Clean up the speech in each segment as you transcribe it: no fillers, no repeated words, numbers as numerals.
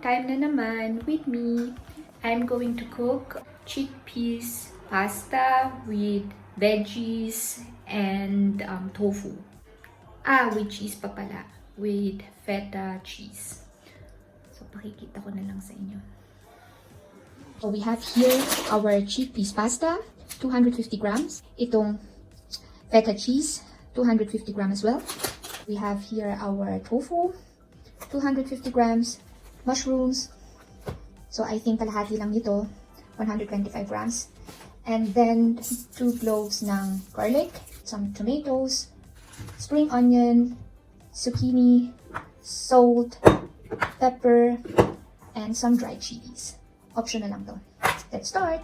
time na naman with me. I'm going to cook chickpeas pasta with veggies and tofu. With cheese pa pala. With feta cheese. So, pakikita ko na lang sa inyo. So, we have here our chickpeas pasta, 250 grams. Itong feta cheese, 250 grams as well. We have here our tofu, 250 grams, mushrooms. So, I think kalahati lang nito, 125 grams. And then, 2 cloves ng garlic, some tomatoes, spring onion, zucchini, salt, pepper, and some dried chilies. Optional lang to. Let's start!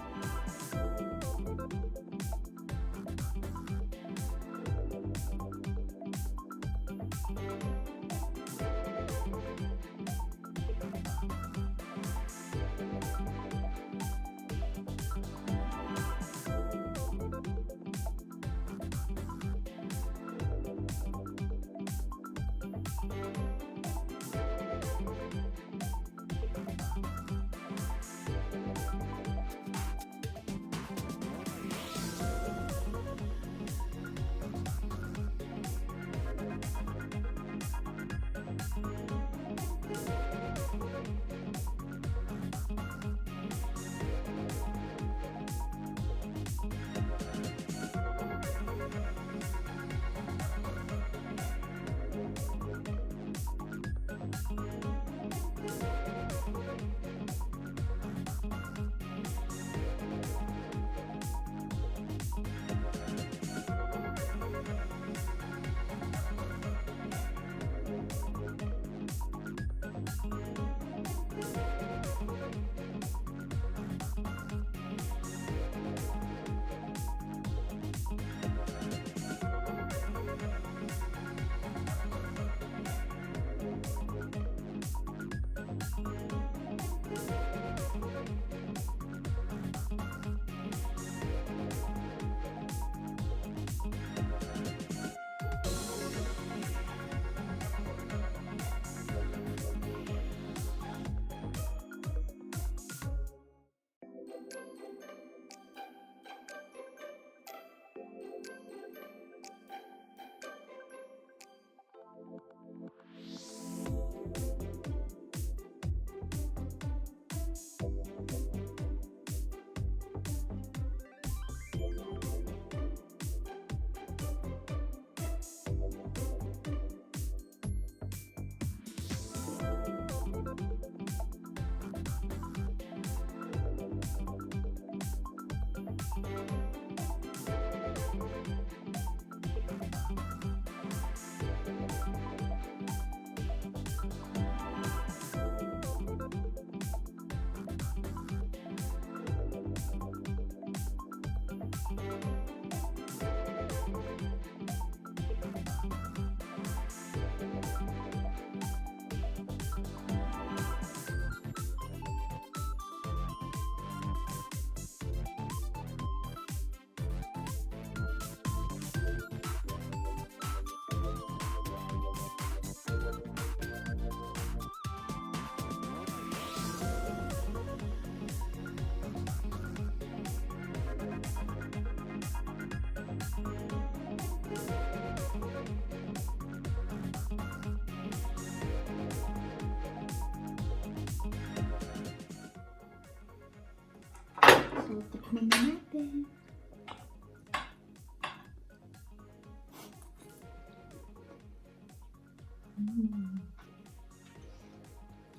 So, tikman na natin.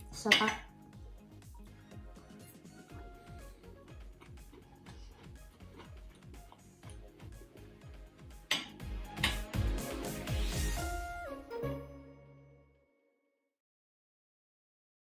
Sarap.